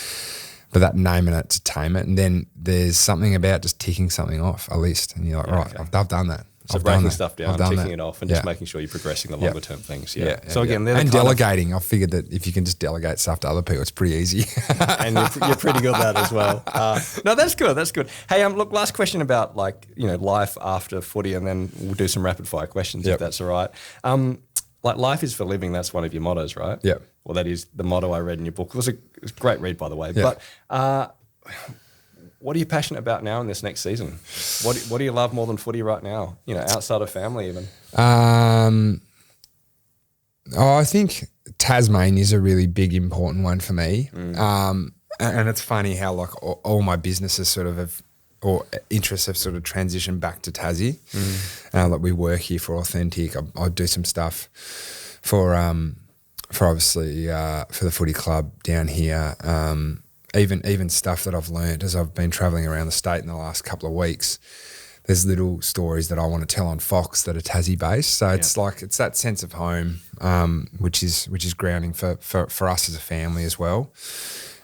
But that naming it to tame it, and then there's something about just ticking something off a list, and you're like, right, okay. I've done that. So breaking stuff down, ticking it off, and just making sure you're progressing the longer term things. Yeah. So again, they're delegating. I figured that if you can just delegate stuff to other people, it's pretty easy. And you're pretty good at that as well. No, that's good. That's good. Hey, look, last question about life after footy, and then we'll do some rapid fire questions if that's all right. Like life is for living. That's one of your mottos, right? Yeah. Well, that is the motto I read in your book. It was a great read, by the way. Yeah. But What are you passionate about now in this next season? What do you love more than footy right now? You know, outside of family even. I think Tasmania is a really big, important one for me. And it's funny how like all my businesses sort of have, or interests have sort of transitioned back to Tassie. Like we work here for Authentic. I do some stuff for obviously for the footy club down here. Even stuff that I've learned as I've been travelling around the state in the last couple of weeks. There's little stories that I want to tell on Fox that are Tassie based. So it's like it's that sense of home, which is grounding for us as a family as well.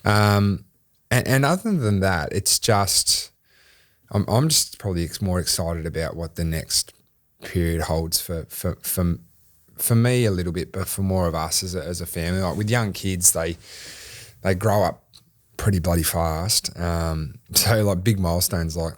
And other than that, it's just I'm just probably more excited about what the next period holds for me a little bit, but for more of us as a family. Like with young kids, they grow up pretty bloody fast. So like big milestones like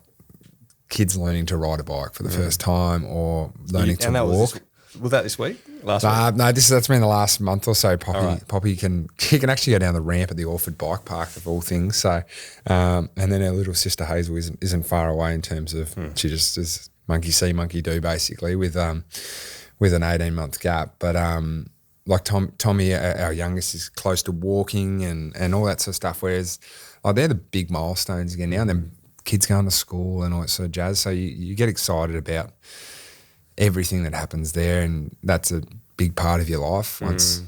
kids learning to ride a bike for the first time or learning to walk. Was that this week? Last week? No, that's been the last month or so. Poppy can actually go down the ramp at the Orford Bike Park of all things. So, and then our little sister Hazel isn't far away in terms of she just is monkey see, monkey do basically with an 18-month gap. But like Tommy, our youngest, is close to walking and all that sort of stuff. Whereas they're the big milestones again now. And then kids going to school and all that sort of jazz. So you get excited about everything that happens there, and that's a big part of your life. Once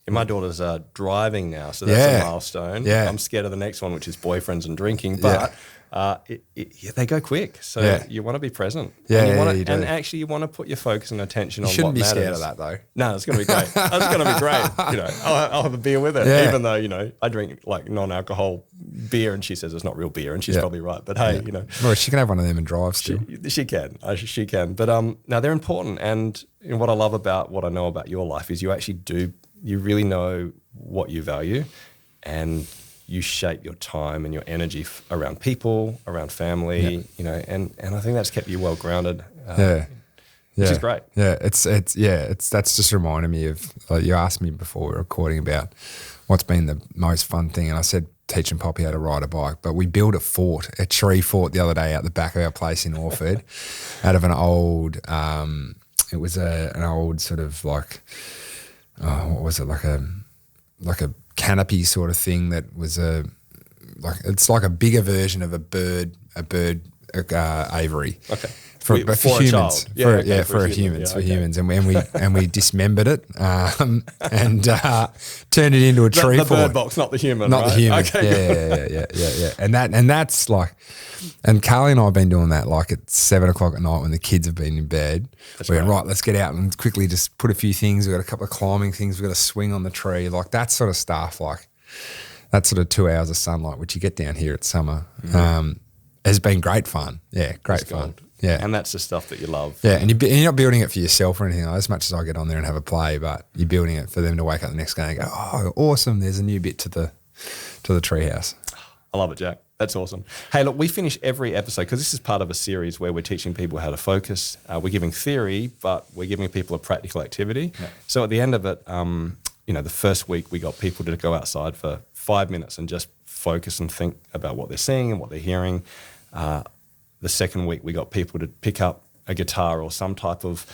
my daughter's driving now, so that's a milestone. Yeah. I'm scared of the next one, which is boyfriends and drinking, but they go quick. So you want to be present. You do. And actually you want to put your focus and attention on what matters. You shouldn't be scared of that though. No, it's going to be great. That's going to be great. You know, I'll have a beer with it, even though, you know, I drink like non-alcohol beer and she says it's not real beer and she's probably right. But hey, you know. Well, she can have one of them and drive still. She can. She can. But now they're important. And what I love about what I know about your life is you really know what you value, and you shape your time and your energy around people, around family, you know, and I think that's kept you well grounded. Which is great. That's just reminding me of, you asked me before we were recording about what's been the most fun thing, and I said teaching Poppy how to ride a bike, but we built a tree fort the other day out the back of our place in Orford out of an old, it was an old sort of like, what was it, like a canopy sort of thing that was it's like a bigger version of a bird aviary. Okay. For humans, for humans, and we dismembered it and turned it into a tree fort. The bird box, not the human, not right? the human. Okay, yeah. And that's like, and Carly and I have been doing that like at 7 o'clock at night when the kids have been in bed. We're right, let's get out and quickly just put a few things. We've got a couple of climbing things. We've got a swing on the tree, like that sort of stuff. Like that sort of 2 hours of sunlight, which you get down here at summer, has been great fun. Yeah, great fun. Yeah, and that's the stuff that you love. Yeah, and you're not building it for yourself or anything like that, as much as I get on there and have a play, but you're building it for them to wake up the next day and go, oh, awesome, there's a new bit to the treehouse. I love it, Jack. That's awesome. Hey, look, we finish every episode, because this is part of a series where we're teaching people how to focus. We're giving theory, but we're giving people a practical activity. Yeah. So at the end of it, the first week we got people to go outside for 5 minutes and just focus and think about what they're seeing and what they're hearing. The second week we got people to pick up a guitar or some type of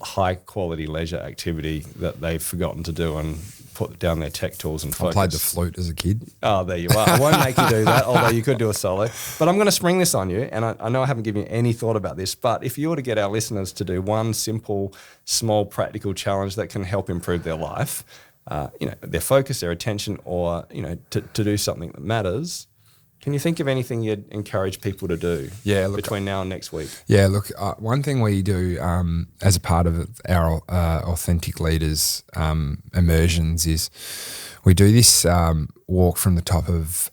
high quality leisure activity that they've forgotten to do and put down their tech tools and focus. I played the flute as a kid. Oh, there you are. I won't make you do that, although you could do a solo. But I'm going to spring this on you, and I know I haven't given you any thought about this, but if you were to get our listeners to do one simple, small, practical challenge that can help improve their life, their focus, their attention, or, to do something that matters, can you think of anything you'd encourage people to do between now and next week? Yeah, look, one thing we do as a part of our Authentic Leaders immersions is we do this walk from the top of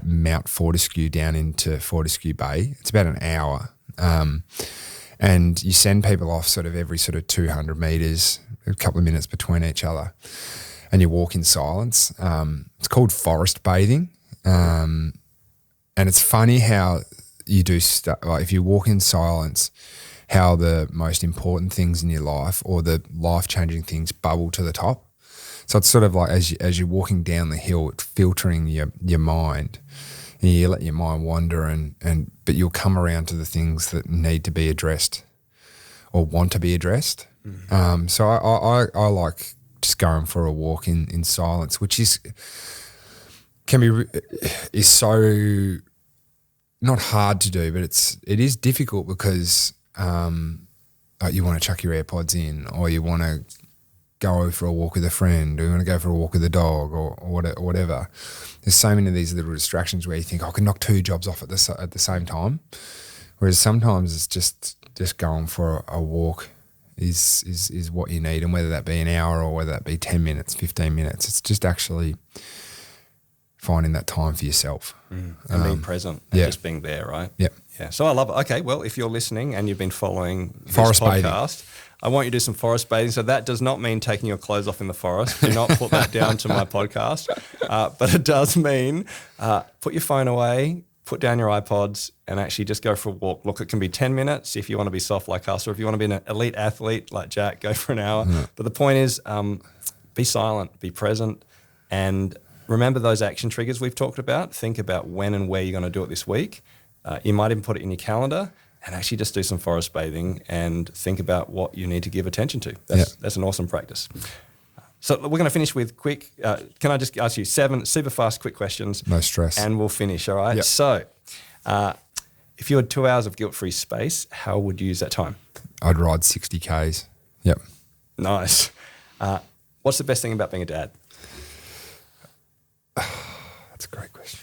Mount Fortescue down into Fortescue Bay. It's about an hour. And you send people off sort of every sort of 200 metres, a couple of minutes between each other, and you walk in silence. It's called forest bathing. And it's funny how you do like if you walk in silence, how the most important things in your life or the life-changing things bubble to the top. So it's sort of like as you're walking down the hill, it's filtering your mind You let your mind wander, but you'll come around to the things that need to be addressed or want to be addressed. So I like just going for a walk in silence, which is so not hard to do, but it is difficult because you want to chuck your AirPods in, or you want to go for a walk with a friend, or you want to go for a walk with a dog, or whatever. There's so many of these little distractions where you think, I can knock 2 jobs off at the same time. Whereas sometimes it's just going for a walk is what you need, and whether that be an hour or whether that be 10 minutes, 15 minutes, it's just actually finding that time for yourself. And being present and just being there, right? Yep. Yeah. So I love it. Okay, well, if you're listening and you've been following this Forest podcast, I want you to do some forest bathing. So that does not mean taking your clothes off in the forest. Do not put that down to my podcast. But it does mean put your phone away, put down your iPods, and actually just go for a walk. Look, it can be 10 minutes if you want to be soft like us, or if you want to be an elite athlete like Jack, go for an hour. But the point is be silent, be present, and remember those action triggers we've talked about. Think about when and where you're going to do it this week. You might even put it in your calendar and actually just do some forest bathing and think about what you need to give attention to. That's an awesome practice. So we're going to finish with quick, can I just ask you 7 super fast quick questions? No stress. And we'll finish, all right? Yep. So if you had 2 hours of guilt-free space, how would you use that time? I'd ride 60 Ks. Yep. Nice. What's the best thing about being a dad? That's a great question.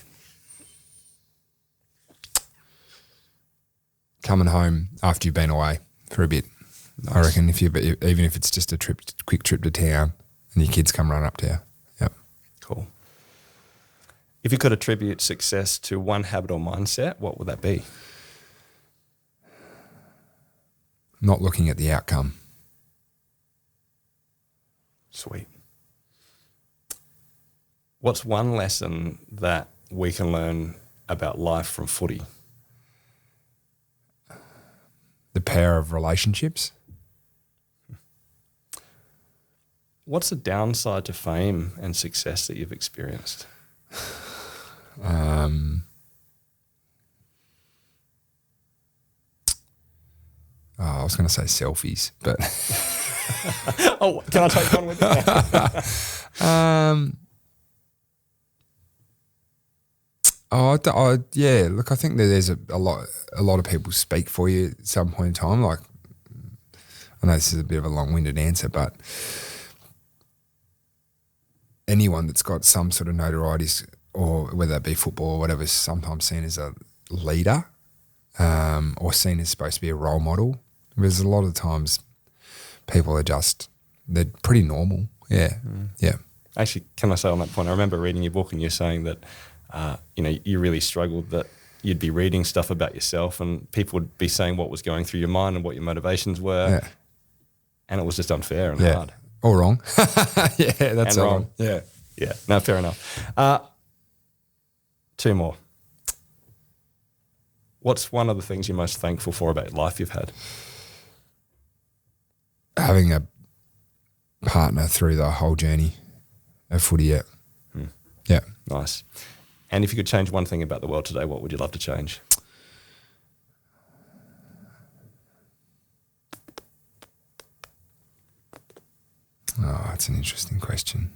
Coming home after you've been away for a bit. Nice. I reckon even if it's just a quick trip to town and your kids come run up to you. Yep. Cool. If you could attribute success to one habit or mindset, what would that be? Not looking at the outcome. Sweet. What's one lesson that we can learn about life from footy? The power of relationships. What's the downside to fame and success that you've experienced? I was going to say selfies, but oh, can I take one with you? Yeah. Look, I think that there's a lot of people speak for you at some point in time. Like, I know this is a bit of a long-winded answer, but anyone that's got some sort of notoriety, or whether that be football or whatever, is sometimes seen as a leader, or seen as supposed to be a role model. Whereas a lot of times people are they're pretty normal. Yeah. Yeah. Actually, can I say on that point, I remember reading your book and you're saying that, you really struggled that you'd be reading stuff about yourself and people would be saying what was going through your mind and what your motivations were. Yeah. And it was just unfair and hard. Or wrong. Yeah, that's wrong. Yeah. Yeah. No, fair enough. 2 more. What's one of the things you're most thankful for about life you've had? Having a partner through the whole journey of footy. Yeah. Yeah. Nice. And if you could change one thing about the world today, what would you love to change? Oh, that's an interesting question.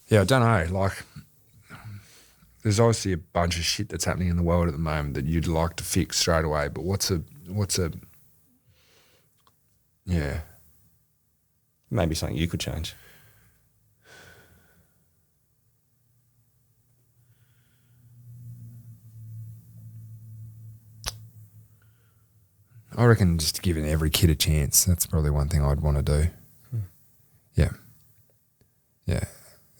Yeah, I don't know. Like, there's obviously a bunch of shit that's happening in the world at the moment that you'd like to fix straight away. But yeah. Maybe something you could change. I reckon just giving every kid a chance. That's probably one thing I'd want to do. Yeah. Yeah.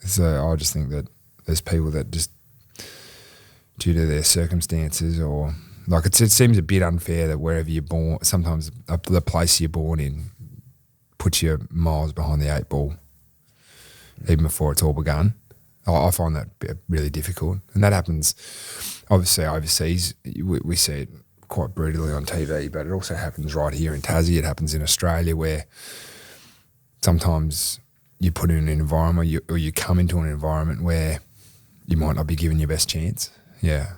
So I just think that there's people that just, due to their circumstances, or like it seems a bit unfair that wherever you're born, sometimes the place you're born in puts you miles behind the 8 ball, even before it's all begun. I find that really difficult, and that happens obviously overseas. We see it quite brutally on TV, but it also happens right here in Tassie. It happens in Australia, where sometimes you put in an environment or you come into an environment where you might not be given your best chance. Yeah,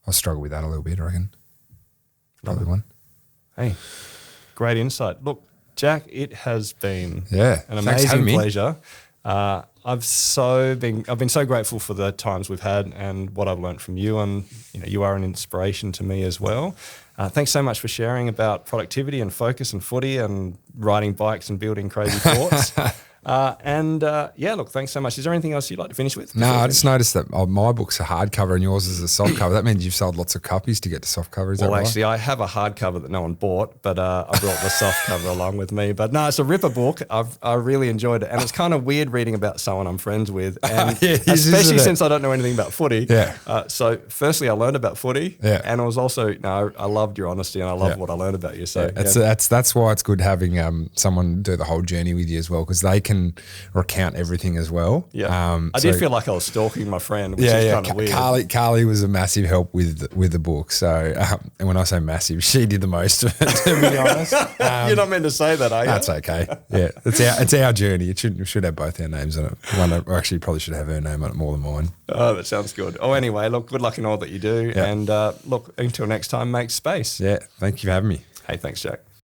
I struggle with that a little bit, I reckon. Probably one. Hey, great insight. Look, Jack, it has been an amazing pleasure. I've been so grateful for the times we've had and what I've learned from you, and you are an inspiration to me as well. Thanks so much for sharing about productivity and focus and footy and riding bikes and building crazy forts. Look, thanks so much. Is there anything else you'd like to finish with? No, I just noticed that my book's a hardcover and yours is a soft cover. That means you've sold lots of copies to get to soft cover. Is that right? Well, actually, I have a hardcover that no one bought, but I brought the soft cover along with me. But no, it's a ripper book. I really enjoyed it, and it's kind of weird reading about someone I'm friends with, and especially since I don't know anything about footy. Yeah. So, firstly, I learned about footy, and I was also I loved your honesty, and I love what I learned about you. So that's why it's good having someone do the whole journey with you as well, because they can recount everything as well. Yeah, I did feel like I was stalking my friend, which is kind of weird. Carly was a massive help with the book. So, and when I say massive, she did the most of it, to be honest. You're not meant to say that, are you? That's okay. Yeah, it's our journey. It should have both our names on it. Actually, probably should have her name on it more than mine. Oh, that sounds good. Oh, anyway, look, good luck in all that you do. Yeah. And look, until next time, make space. Yeah, thank you for having me. Hey, thanks, Jack.